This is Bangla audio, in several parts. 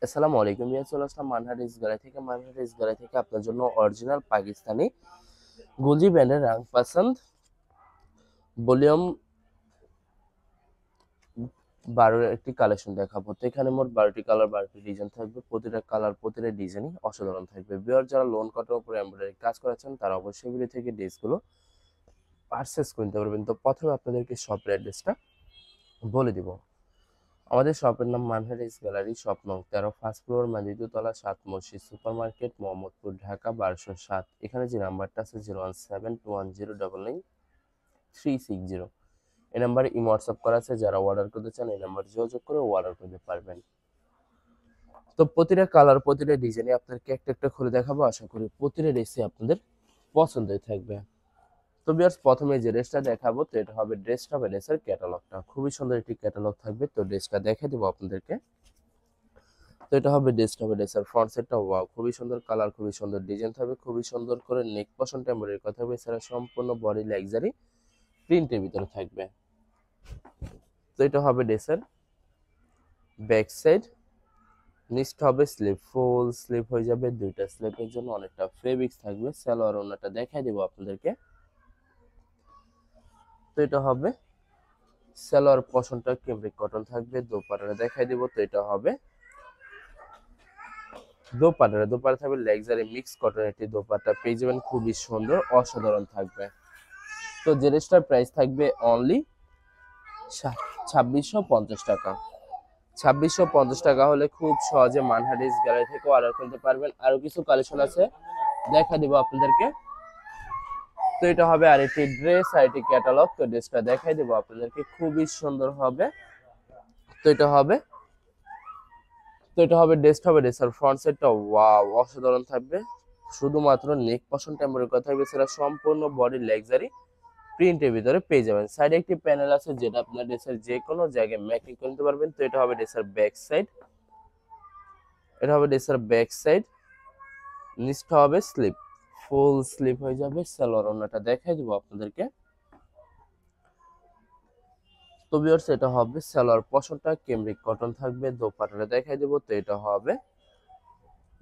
আসসালামু আলাইকুম। চলে আসলাম মানহার ইস গ্যালারি থেকে আপনার জন্য অরিজিনাল পাকিস্তানি গুলজি ব্র্যান্ডের রাং পাসান্দ ভলিউম 12 একটি কালেকশন দেখাবো। তো এখানে মোট 12টি কালার 12টি ডিজাইন থাকবে। প্রতিটা কালার প্রতিটা ডিজাইনই অসাধারণ থাকবে। বিয়ার যারা লোন কটার উপরে এমব্রয়ডারি কাজ করেছেন তারা অবশ্যই ভিডিও থেকে ড্রেসগুলো পারচেজ করে নিতে পারবেন। তো প্রথমে আপনাদেরকে শপের অ্যাড্রেসটা বলে দিব। আমাদের শপের নাম মানহারিস গ্যালারি, শপ নং 13, ফার্স্ট ফ্লোর, দ্বিতীয়তলা, 7 মসজিদ সুপার মার্কেট, মোহাম্মদপুর, ঢাকা 1207। এখানে যে নাম্বারটা আছে 01721099360, এই নাম্বারে ইমো হোয়াটসঅ্যাপ করা আছে। যারা অর্ডার করতে চান এই নাম্বার যোগাযোগ করে অর্ডার করতে পারবেন। তো প্রতিটা কালার প্রতিটা ডিজাইনে আপনাদেরকে একটা একটা খুলে দেখাবো। আশা করি প্রতিটা ড্রেসই আপনাদের পছন্দই থাকবে। তো ভিউয়ার্স, প্রথমে যে ড্রেসটা দেখাবো তো এটা হবে ড্রেসের ক্যাটালগটা। খুবই সুন্দর একটি ক্যাটালগ থাকবে। তো ড্রেসটা দেখে দেবো আপনাদেরকে। তো এটা হবে ড্রেসের ফ্রন্ট সেটটা। ওয়াও, খুবই সুন্দর কালার, খুবই সুন্দর ডিজাইন থাকবে, খুবই সুন্দর করে নেক পশন টেম্পোরারি কথা হবে। এছাড়া সম্পূর্ণ বডি লাক্সারি প্রিন্টের ভিতরে থাকবে। তো এটা হবে ড্রেসের ব্যাক সাইড। নিচটা হবে স্লিপ, ফুল স্লিপ হয়ে যাবে। দুইটা স্লিপের জন্য অনেকটা ফেব্রিক্স থাকবে। সালোয়ার ওড়নাটা দেখাই দেবো আপনাদেরকে। তো এটা হবে সালোয়ার পশনটা ক্যামব্রিক কটন থাকবে। দোপাট্টাটা দেখাই দেবো। তো এটা হবে দোপাট্টা থাকবে লাক্সারি মিক্স কটন একটি দোপাট্টা পেয়ে যাবেন। খুবই সুন্দর অসাধারণ থাকবে। তো ড্রেসটার প্রাইস থাকবে অনলি 2650 টাকা। 2650 টাকা হলে খুব সহজে মানহারিস গ্যালারি থেকে অর্ডার করতে পারবেন। আরো কিছু কালেকশন আছে, দেখা দিব আপনাদেরকে। তো এটা হবে আরেকটি ড্রেস, আরেকটি ক্যাটালগ। তো ড্রেসটা দেখাই দেবো আপনাদেরকে, খুবই সুন্দর হবে। তো এটা হবে ড্রেসের ফ্রন্ট সাইডটা। ওয়াও, অসাধারণ থাকবে। শুধুমাত্র নেক পশন টেম্পোরারি কথা হবে। সেটা সম্পূর্ণ বডি লাক্সারি প্রিন্টের ভিতরে পেয়ে যাবেন। সাইডে একটি প্যানেল আছে যেটা আপনার ড্রেসের যে কোনো জায়গায় ম্যাচিং করতে পারবেন। তো এটা হবে ড্রেসের ব্যাক সাইড। নিচটা হবে স্লিপ, ফুল স্লিপ হয়ে যাবে। সালোয়ার ওড়নাটা দেখাই দিব আপনাদেরকে। তো ভিউয়ার্স, এটা হবে সালোয়ার পশনটা ক্যামব্রিক কটন থাকবে। দোপাট্টাটা দেখাই দেব। তো এটা হবে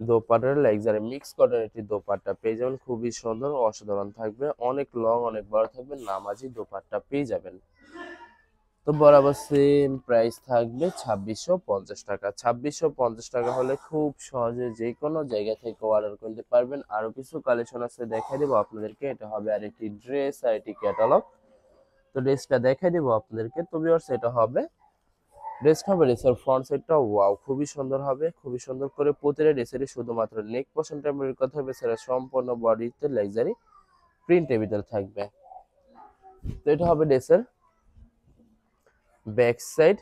দোপাট্টার লাক্সারি মিক্স কটন একটি দোপাট্টা পেয়ে যাবেন। খুবই সুন্দর অসাধারণ থাকবে। অনেক লং অনেক বড় থাকবে। নামাজি দোপাট্টা পেয়ে যাবেন। তো বরাবর সেম প্রাইস থাকবে 2650 টাকা। 2650 টাকা হলে খুব সহজে যে কোনো জায়গা থেকে অর্ডার করতে পারবেন। আরো কিছু কালেকশন আছে, দেখাই দেবো আপনাদেরকে। এটা হবে আরেকটি ড্রেস, আরেকটি ক্যাটালগ। তো ড্রেসটা দেখাই দেবো আপনাদেরকে। তো ভিউয়ার্স, এটা হবে ড্রেসের ফ্রন্ট সাইডটা। ওয়াও, খুবই সুন্দর হবে। খুবই সুন্দর করে প্রতিটা ড্রেসেরই শুধুমাত্র নেক পশন টেম্পোরারি কথা হবে। সেটা সম্পূর্ণ বডিতে লাক্সারি প্রিন্টের ভিতরে থাকবে। তো এটা হবে ড্রেসের ব্যাক সাইড।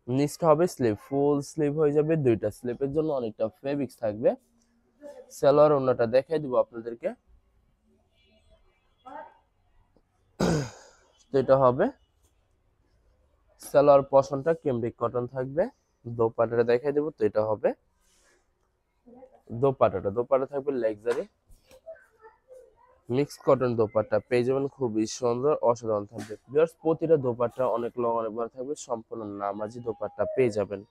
নিচটা হবে স্লিপ, ফুল স্লিপ হয়ে যাবে। দুইটা স্লিপের জন্য অনেকটা ফেব্রিক্স থাকবে। সালোয়ার ওড়নাটা দেখাই দিব আপনাদেরকে। তো এটা হবে সালোয়ার পশনটা ক্যামব্রিক কটন থাকবে। দোপাট্টাটা দেখাই দেব। তো এটা হবে দোপাট্টা থাকবে লাক্সারি মিক্স কটন দোপাট্টা পেয়ে যাবেন। খুবই সুন্দর অসাধারণ থাকবে। ভিউয়ার্স, প্রতিটা দোপাট্টা অনেক লং অনেক বড় থাকবে। সম্পূর্ণ নামাজি দোপাট্টা পেয়ে যাবেন।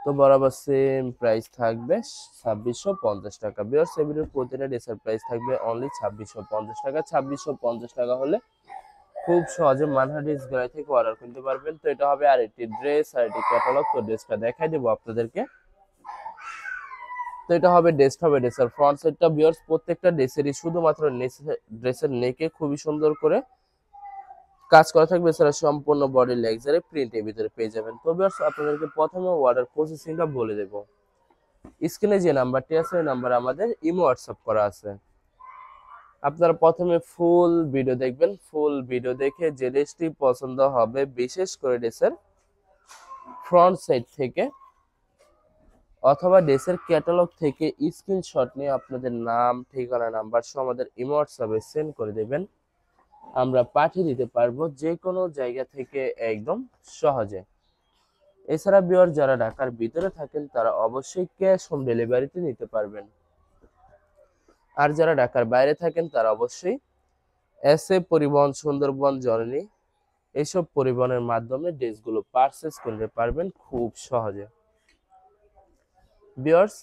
তো বরাবর সেম প্রাইস থাকবে 2650 টাকা। ভিউয়ার্স, এই ভিডিওর প্রতিটা ড্রেসের প্রাইস থাকবে অনলি 2650 টাকা। 2650 টাকা হলে খুব সহজে মানহারিস গ্যালারি থেকে অর্ডার করতে পারবেন। তো এটা হবে আরেকটি ড্রেস, আরেকটি ক্যাটালগ। তো ড্রেসটা দেখাই দেবো আপনাদেরকে। তো এটা হবে ড্রেসের ফ্রন্ট সাইডটা। ভিউয়ার্স, প্রত্যেকটা ড্রেসেরই শুধুমাত্র ড্রেসের নেকে খুবই সুন্দর করে কাজ করা থাকবে। এছাড়া সম্পূর্ণ বডি লাক্সারি প্রিন্টের ভিতরে পেয়ে যাবেন। তো ভিউয়ার্স, আপনাদেরকে প্রথমে অর্ডার প্রসেসিংটা বলে দেব। স্ক্রিনে যে নাম্বারটি আছে ওই নাম্বার আমাদের ইমো হোয়াটসঅ্যাপ করা আছে। আপনারা প্রথমে ফুল ভিডিও দেখবেন। ফুল ভিডিও দেখে যে ড্রেসটি পছন্দ হবে, বিশেষ করে ড্রেসের ফ্রন্ট সাইড থেকে অথবা ড্রেসের ক্যাটালগ থেকে স্ক্রিনশট নিয়ে আপনাদের নাম, ঠিকানা, নাম্বার সহ আমাদের ইমো হোয়াটসঅ্যাপে সেন্ড করে দেবেন। আমরা পাঠিয়ে দিতে পারবো যে কোনো জায়গা থেকে একদম সহজে। এছাড়া ভিউয়ার যারা ঢাকার ভিতরে থাকেন তারা অবশ্যই ক্যাশ হোম ডেলিভারিতে নিতে পারবেন। আর যারা ঢাকার বাইরে থাকেন তারা অবশ্যই এসএ পরিবহন, সুন্দরবন, জননী এইসব পরিবহনের মাধ্যমে ড্রেসগুলো পারচেস করতে পারবেন খুব সহজে। ভিউয়ার্স,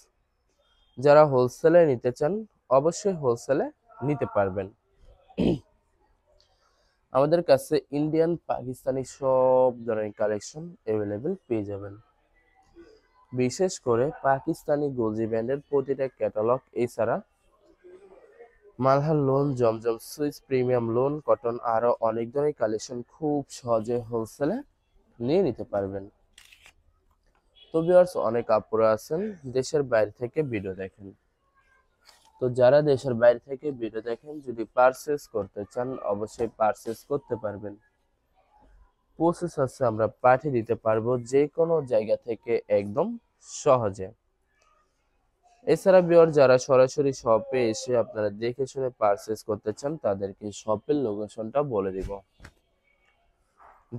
যারা হোলসেলে নিতে চান অবশ্যই হোলসেলে নিতে পারবেন। আমাদের কাছে ইন্ডিয়ান পাকিস্তানি সব ধরনের কালেকশন অ্যাভেলেবেল পেয়ে যাবেন। বিশেষ করে পাকিস্তানি গোজি ব্র্যান্ডের প্রতিটা ক্যাটালগ, এছাড়া মালহার লোন, জমজম সুইস, প্রিমিয়াম লোন, কটন, আরো অনেক ধরনের কালেকশন খুব সহজে হোলসেলে নিয়ে নিতে পারবেন। তো ভিউয়ার্স, অনেক আপুরা আছেন দেশের বাইরে থেকে ভিডিও দেখেন। তো যারা দেশের বাইরে থেকে ভিডিও দেখেন, যদি পারচেজ করতে চান অবশ্যই পারচেজ করতে পারবেন। প্রসেস আছে, আমরা পাঠিয়ে দিতে পারবো যে কোনো জায়গা থেকে একদম সহজে। এছাড়া ভিউয়ার, যারা সরাসরি শপে এসে আপনারা দেখে শুনে পারচেজ করতে চান তাদেরকে শপের লোকেশনটা বলে দিব।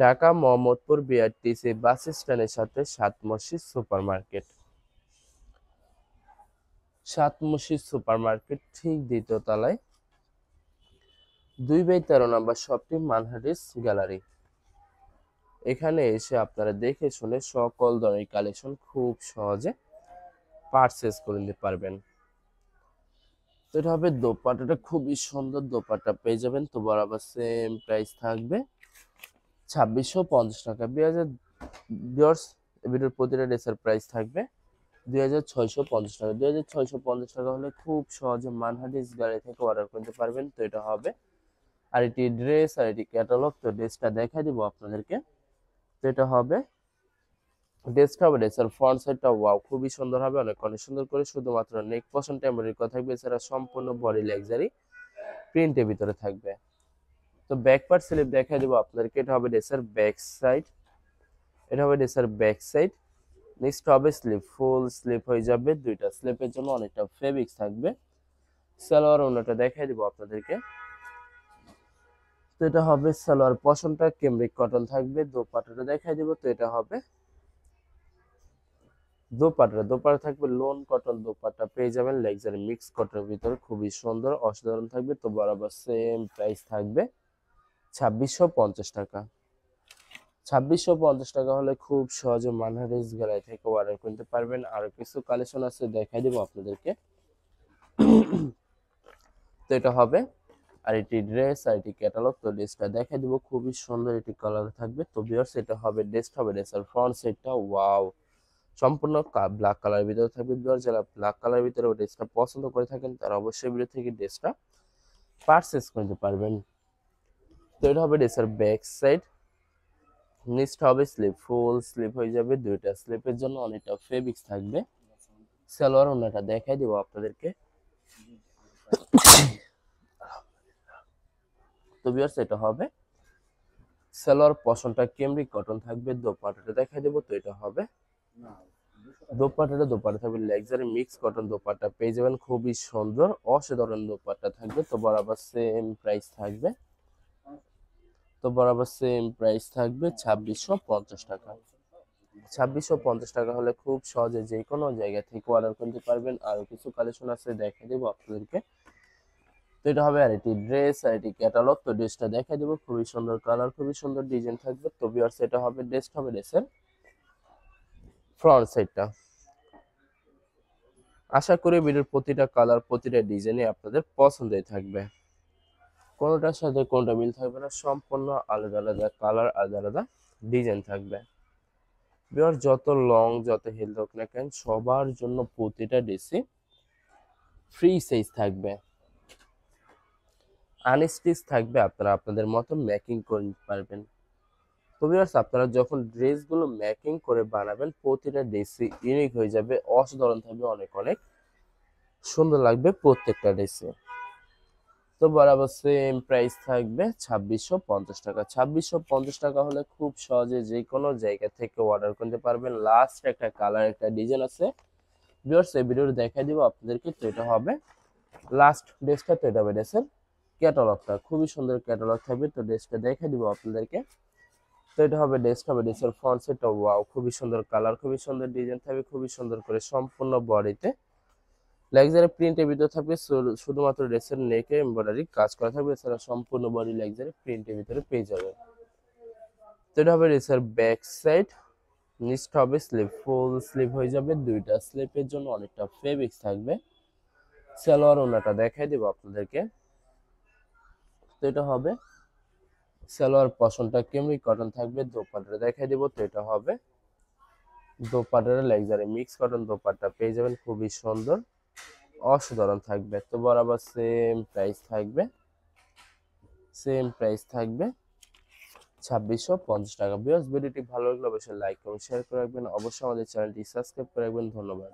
ঢাকা মোহাম্মদপুর বিআরটিসি বাস স্ট্যান্ডের সাথে সাত মসজিদ সুপার মার্কেট। সাত মসজিদ সুপার মার্কেট ঠিক দ্বিতীয় তলায় 2/13 নম্বর শপটি মানহারিস গ্যালারি। এখানে এসে আপনারা দেখে শুনে সকল ধরনের কালেকশন খুব সহজে পারচেজ করে নিতে পারবেন। তো এটা হবে দোপাট্টাটা, খুবই সুন্দর দোপাট্টা পেয়ে যাবেন। তো বরাবর সেম প্রাইস থাকবে 2650 টাকা। ভিউয়ার্স, ভিডিওর প্রতিটা ড্রেসের প্রাইস থাকবে 2650 টাকা। 2650 টাকা হলে খুব সহজে মানহারিস গ্যালারি থেকে অর্ডার করতে পারবেন। তো এটা হবে আর এটি ড্রেস, আর এটি ক্যাটালগ। তো ড্রেসটা দেখাই দিব আপনাদেরকে। তো এটা হবে ড্রেসটা হবে, ড্রেসের ফ্রন্ট সাইডটা ওয়াও খুবই সুন্দর হবে, অনেক সুন্দর করে, শুধুমাত্র নেক পোর্শন টেম্পোরারি করা থাকবে, এছাড়া সম্পূর্ণ বডি লাক্সারি প্রিন্টের ভিতরে থাকবে। তো ব্যাক পার্ট স্লিপ দেখাই দেবো আপনাদেরকে। এটা হবে ড্রেসের ব্যাক সাইড, এটা হবে ড্রেসের ব্যাক সাইড। নেক্সট হবে স্লিপ, ফুল স্লিপ হয়ে যাবে, দুইটা স্লিপের জন্য অনেকটা ফেব্রিক্স থাকবে। সালোয়ার ওনাটা দেখাই দিব আপনাদেরকে। তো এটা হবে সালোয়ার পশনটা ক্যামব্রিক কটন থাকবে। দোপাট্টাটা দেখাই দিব। তো এটা হবে দোপাট্টা থাকবে লোন কটন দোপাট্টা পেয়ে যাবেন লাক্সারি মিক্স কটনের ভিতরে, খুবই সুন্দর অসাধারণ থাকবে। তো বরাবর সেম প্রাইস থাকবে 2650 টাকা। 2650 টাকা হলে খুব সহজে মানহারিস গ্যালারি থেকে অর্ডার করতে পারবেন। আরো কিছু কালেকশন আছে, দেখাই দিব আপনাদেরকে। তো এটা হবে আর এটি ড্রেস, আর এটি ক্যাটালগ। তো ড্রেসটা দেখাই দিব, খুবই সুন্দর এটি কালার থাকবে। তো ভিউয়ার্স, এটা হবে ড্রেসটা হবে ড্রেসের ফ্রন্ট সাইডটা ওয়াও সম্পূর্ণ ব্ল্যাক কালার ভিতরে থাকবে। ভিউয়ার্স, যারা ব্ল্যাক কালার ভিতরে ড্রেসটা পছন্দ করে থাকেন তারা অবশ্যই ভিডিও থেকে ড্রেসটা পারচেজ করতে পারবেন। তো এটা হবে ড্রেসের ব্যাক সাইড। নেক্সট হবে স্লিপ, ফুল স্লিপ হয়ে যাবে, দুইটা স্লিপের জন্য অনেকটা ফেব্রিক্স থাকবে। সালোয়ার ওনাটা দেখাই দিব আপনাদেরকে। তো ভিউয়ার্স, এটা হবে সালোয়ার পশনটা ক্যামব্রিক কটন থাকবে। দোপাট্টাটা দেখাই দেব। তো এটা হবে দোপাট্টা থাকবে লাক্সারি মিক্স কটন দোপাট্টা পেয়ে যাবেন, খুবই সুন্দর অসাধারণ দোপাট্টা থাকবে। তো বরাবর সেম প্রাইস থাকবে 2650 টাকা। 2650 টাকা হলে খুব সহজে যে কোনো জায়গা থেকে অর্ডার করতে পারবেন। আরো কিছু কালেকশন আছে, দেখাই দেবো আপনাদেরকে। তো এটা হবে আর এটি ড্রেস, আর এটি ক্যাটালগ। তো ড্রেসটা দেখাই দেবো, খুবই সুন্দর কালার, খুবই সুন্দর ডিজাইন থাকবে। তো ভিউয়ার্স, এটা হবে ড্রেসটা হবে ড্রেসের ফ্রন্ট সাইডটা। আশা করি ভিডিওর প্রতিটা কালার, প্রতিটা ডিজাইনই আপনাদের পছন্দই থাকবে, কোনোটার সাথে কোনোটা মিল থাকবে না, সম্পূর্ণ আলাদা আলাদা কালার, আলাদা আলাদা ডিজাইন থাকবে। ভিউয়ার, যত লং যত হেলথ হোক না কেন, সবার জন্য প্রতিটা ড্রেসই ফ্রি সাইজ থাকবে, আনস্টিচ থাকবে, আপনারা আপনাদের মতো মেকিং করে নিতে পারবেন। তো ভিউয়ার্স, আপনারা যখন ড্রেসগুলো মেকিং করে বানাবেন প্রতিটা ড্রেসই ইউনিক হয়ে যাবে, অসাধারণ থাকবে, অনেক সুন্দর লাগবে প্রত্যেকটা ড্রেসে। তো বরাবর সেম প্রাইস থাকবে 2650 টাকা। 2650 টাকা হলে খুব সহজে যে কোনো জায়গা থেকে অর্ডার করতে পারবেন। লাস্ট একটা কালার, একটা ডিজাইন আছে ভিউয়ার্স, এই ভিডিওতে দেখাই দিব আপনাদেরকে। তো এটা হবে লাস্ট ড্রেসটা। তো এটা হবে ড্রেসের ক্যাটালগটা, খুবই সুন্দর ক্যাটালগ থাকবে। তো ড্রেসটা দেখাই দিব আপনাদেরকে। তো এটা হবে ড্রেসটা হবে ড্রেসের ফ্রন্ট সাইডটা ওয়াও খুবই সুন্দর কালার, খুবই সুন্দর ডিজাইন থাকবে, খুবই সুন্দর করে সম্পূর্ণ বডিতে লাক্সারি প্রিন্টের ভিতরে থাকবে। শুধুমাত্র ড্রেসের নেকে এমব্রয়ডারি কাজ করা থাকবে, এছাড়া সম্পূর্ণ বডি লাক্সারি প্রিন্টের ভিতরে পেয়ে যাবে। তো এটা হবে ড্রেসের ব্যাক সাইড। নিচটা হবে স্লিপ, ফুল স্লিপ হয়ে যাবে, দুইটা স্লিপের জন্য অনেকটা ফেব্রিক্স থাকবে। সালোয়ার ওনাটা দেখাই দেবো আপনাদেরকে। তো এটা হবে সালোয়ার পশনটা কেমরি কটন থাকবে, দোপাট্টা দেখাই দেবো। তো এটা হবে দোপাট্টার লাক্সারি মিক্স কটন দোপাট্টা পেয়ে যাবেন, খুবই সুন্দর অসাধারণ থাকবে। তো বরাবর সেম প্রাইস থাকবে, সেম প্রাইস থাকবে 2650 টাকা। ভিউয়ার্স ভিডিওটি ভালো লাগলে অবশ্যই লাইক এবং শেয়ার করে রাখবেন, অবশ্যই আমাদের চ্যানেলটি সাবস্ক্রাইব করে রাখবেন। ধন্যবাদ।